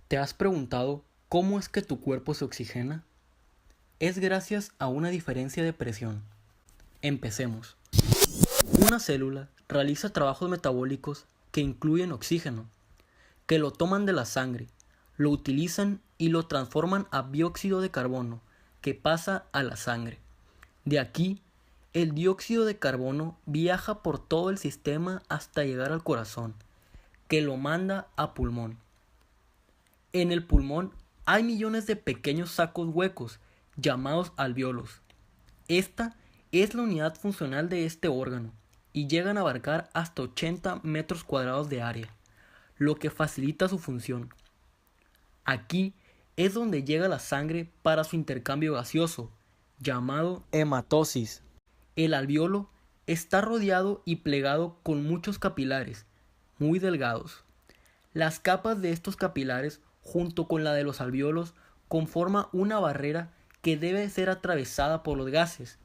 ¿Te has preguntado cómo es que tu cuerpo se oxigena? Es gracias a una diferencia de presión. Empecemos. Una célula realiza trabajos metabólicos que incluyen oxígeno, que lo toman de la sangre, lo utilizan y lo transforman a dióxido de carbono, que pasa a la sangre. De aquí, el dióxido de carbono viaja por todo el sistema hasta llegar al corazón, que lo manda a pulmón. En el pulmón hay millones de pequeños sacos huecos, llamados alvéolos. Esta es la unidad funcional de este órgano, y llegan a abarcar hasta 80 metros cuadrados de área, lo que facilita su función. Aquí es donde llega la sangre para su intercambio gaseoso, llamado hematosis. El alvéolo está rodeado y plegado con muchos capilares, muy delgados. Las capas de estos capilares, junto con la de los alvéolos, conforman una barrera que debe ser atravesada por los gases.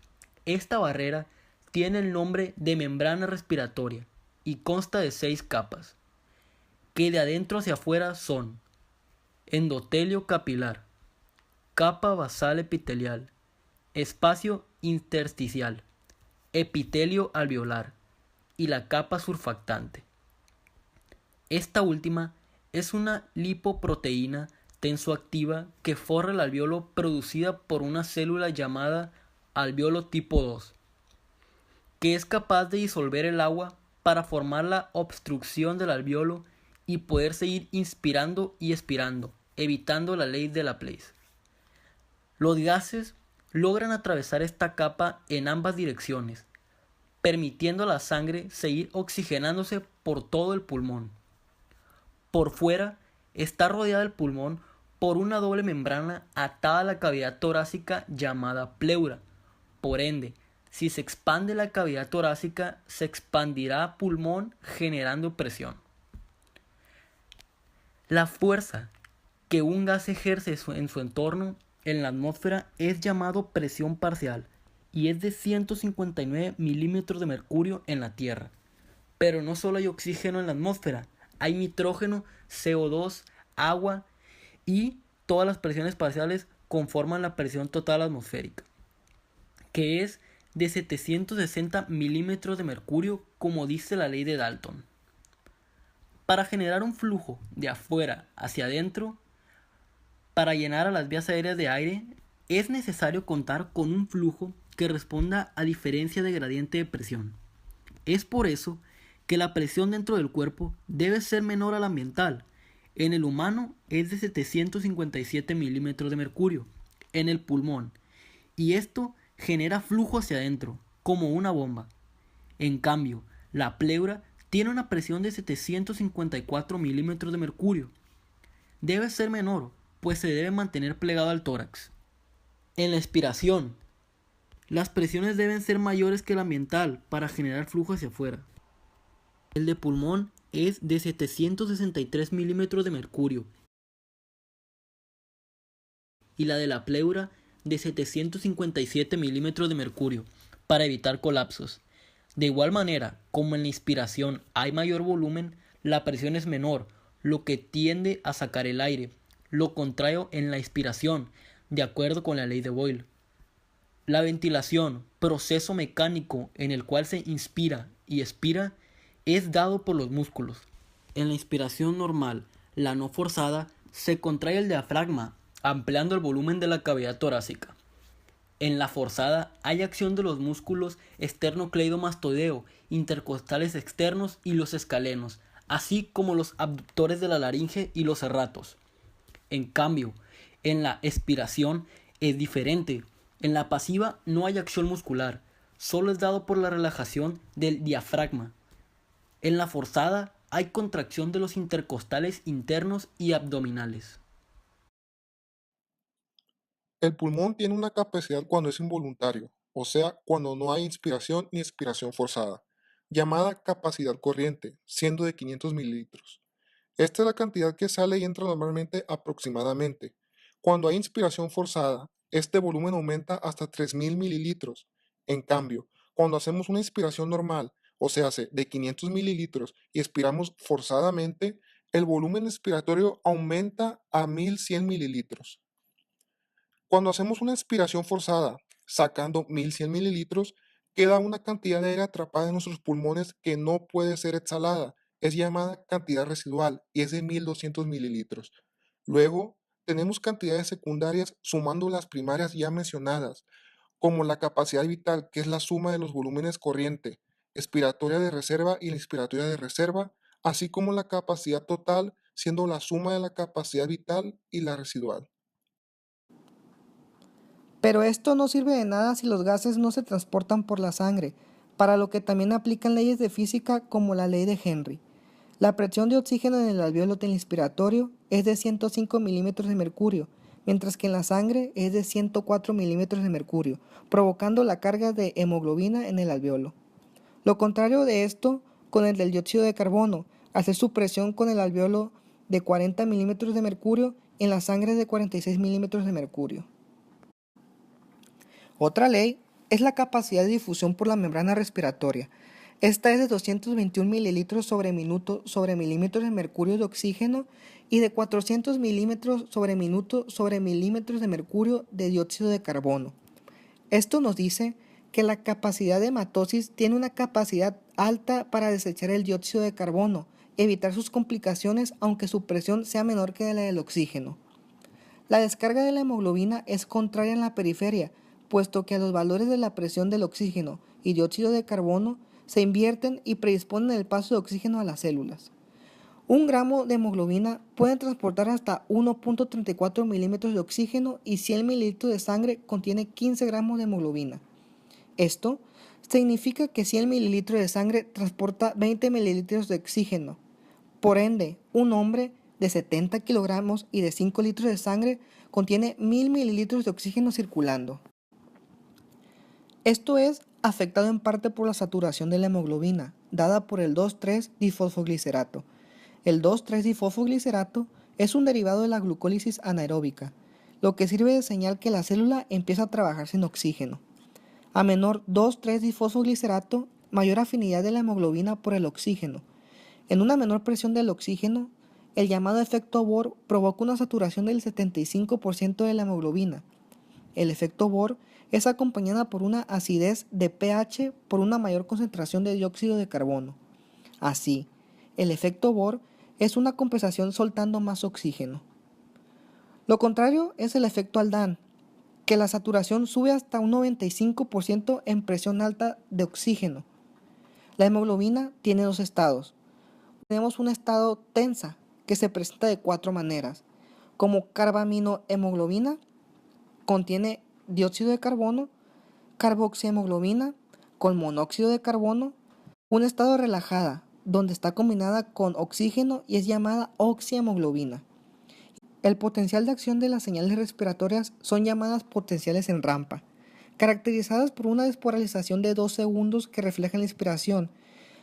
Esta barrera tiene el nombre de membrana respiratoria y consta de 6 capas, que de adentro hacia afuera son: endotelio capilar, capa basal epitelial, espacio intersticial, epitelio alveolar y la capa surfactante. Esta última es una lipoproteína tensoactiva que forra el alvéolo, producida por una célula llamada alvéolo tipo 2, que es capaz de disolver el agua para formar la obstrucción del alvéolo y poder seguir inspirando y expirando, evitando la ley de Laplace. Los gases logran atravesar esta capa en ambas direcciones, permitiendo a la sangre seguir oxigenándose por todo el pulmón. Por fuera está rodeada el pulmón por una doble membrana atada a la cavidad torácica llamada pleura. Por ende, si se expande la cavidad torácica, se expandirá pulmón generando presión. La fuerza que un gas ejerce en su entorno en la atmósfera es llamado presión parcial y es de 159 milímetros de mercurio en la Tierra. Pero no solo hay oxígeno en la atmósfera, hay nitrógeno, CO2, agua, y todas las presiones parciales conforman la presión total atmosférica, que es de 760 milímetros de mercurio, como dice la ley de Dalton. Para generar un flujo de afuera hacia adentro, para llenar a las vías aéreas de aire, es necesario contar con un flujo que responda a diferencia de gradiente de presión. Es por eso que la presión dentro del cuerpo debe ser menor a la ambiental. En el humano es de 757 milímetros de mercurio, en el pulmón, y esto genera flujo hacia adentro, como una bomba. En cambio, la pleura tiene una presión de 754 milímetros de mercurio. Debe ser menor, pues se debe mantener plegado al tórax. En la expiración, las presiones deben ser mayores que la ambiental para generar flujo hacia afuera. El de pulmón es de 763 milímetros de mercurio y la de la pleura de 757 milímetros de mercurio, para evitar colapsos. De igual manera, como en la inspiración hay mayor volumen, la presión es menor, lo que tiende a sacar el aire. Lo contrario en la expiración, de acuerdo con la ley de Boyle. La ventilación, proceso mecánico en el cual se inspira y expira, es dado por los músculos. En la inspiración normal, la no forzada, se contrae el diafragma, ampliando el volumen de la cavidad torácica. En la forzada hay acción de los músculos esternocleidomastoideo, intercostales externos y los escalenos, así como los abductores de la laringe y los serratos. En cambio, en la expiración es diferente. En la pasiva no hay acción muscular, solo es dado por la relajación del diafragma. En la forzada hay contracción de los intercostales internos y abdominales. El pulmón tiene una capacidad cuando es involuntario, o sea, cuando no hay inspiración ni expiración forzada, llamada capacidad corriente, siendo de 500 mililitros. Esta es la cantidad que sale y entra normalmente aproximadamente. Cuando hay inspiración forzada, este volumen aumenta hasta 3000 mililitros. En cambio, cuando hacemos una inspiración normal, o sea, de 500 mililitros y expiramos forzadamente, el volumen expiratorio aumenta a 1100 mililitros. Cuando hacemos una expiración forzada, sacando 1100 mililitros, queda una cantidad de aire atrapada en nuestros pulmones que no puede ser exhalada. Es llamada cantidad residual y es de 1200 mililitros. Luego, tenemos cantidades secundarias sumando las primarias ya mencionadas, como la capacidad vital, que es la suma de los volúmenes corriente, expiratoria de reserva y la inspiratoria de reserva, así como la capacidad total, siendo la suma de la capacidad vital y la residual. Pero esto no sirve de nada si los gases no se transportan por la sangre, para lo que también aplican leyes de física como la ley de Henry. La presión de oxígeno en el alveolo del inspiratorio es de 105 milímetros de mercurio, mientras que en la sangre es de 104 milímetros de mercurio, provocando la carga de hemoglobina en el alveolo. Lo contrario de esto con el del dióxido de carbono, hace su presión con el alveolo de 40 milímetros de mercurio y en la sangre de 46 milímetros de mercurio. Otra ley es la capacidad de difusión por la membrana respiratoria. Esta es de 221 mililitros sobre minuto sobre milímetros de mercurio de oxígeno y de 400 milímetros sobre minuto sobre milímetros de mercurio de dióxido de carbono. Esto nos dice que la capacidad de hematosis tiene una capacidad alta para desechar el dióxido de carbono, evitar sus complicaciones aunque su presión sea menor que la del oxígeno. La descarga de la hemoglobina es contraria en la periferia, puesto que los valores de la presión del oxígeno y dióxido de carbono se invierten y predisponen el paso de oxígeno a las células. 1 gramo de hemoglobina puede transportar hasta 1.34 milímetros de oxígeno y 100 mililitros de sangre contiene 15 gramos de hemoglobina. Esto significa que 100 mililitros de sangre transporta 20 mililitros de oxígeno. Por ende, un hombre de 70 kilogramos y de 5 litros de sangre contiene 1000 mililitros de oxígeno circulando. Esto es afectado en parte por la saturación de la hemoglobina, dada por el 2,3-difosfoglicerato. El 2,3-difosfoglicerato es un derivado de la glucólisis anaeróbica, lo que sirve de señal que la célula empieza a trabajar sin oxígeno. A menor 2,3-difosfoglicerato, mayor afinidad de la hemoglobina por el oxígeno. En una menor presión del oxígeno, el llamado efecto Bohr provoca una saturación del 75% de la hemoglobina. El efecto Bohr es acompañada por una acidez de pH por una mayor concentración de dióxido de carbono. Así, el efecto Bohr es una compensación soltando más oxígeno. Lo contrario es el efecto Haldane, que la saturación sube hasta un 95% en presión alta de oxígeno. La hemoglobina tiene dos estados. Tenemos un estado tensa, que se presenta de 4 maneras, como carbaminohemoglobina, contiene dióxido de carbono, carboxihemoglobina con monóxido de carbono, un estado relajada, donde está combinada con oxígeno y es llamada oxihemoglobina. El potencial de acción de las señales respiratorias son llamadas potenciales en rampa, caracterizadas por una despolarización de 2 segundos que refleja la inspiración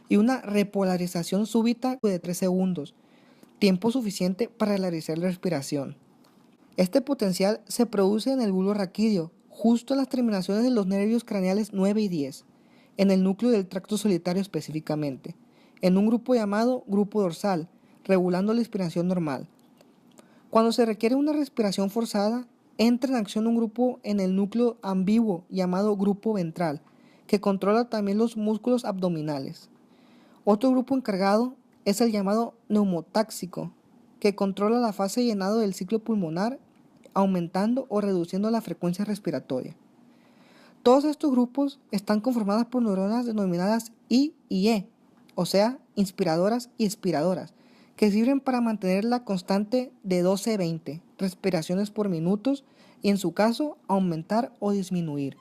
y una repolarización súbita de 3 segundos, tiempo suficiente para realizar la respiración. Este potencial se produce en el bulbo raquídeo, justo en las terminaciones de los nervios craneales 9 y 10, en el núcleo del tracto solitario específicamente, en un grupo llamado grupo dorsal, regulando la inspiración normal. Cuando se requiere una respiración forzada, entra en acción un grupo en el núcleo ambiguo llamado grupo ventral, que controla también los músculos abdominales. Otro grupo encargado es el llamado neumotáxico, que controla la fase de llenado del ciclo pulmonar, aumentando o reduciendo la frecuencia respiratoria. Todos estos grupos están conformados por neuronas denominadas I y E, o sea, inspiradoras y expiradoras, que sirven para mantener la constante de 12-20 respiraciones por minuto y en su caso aumentar o disminuir.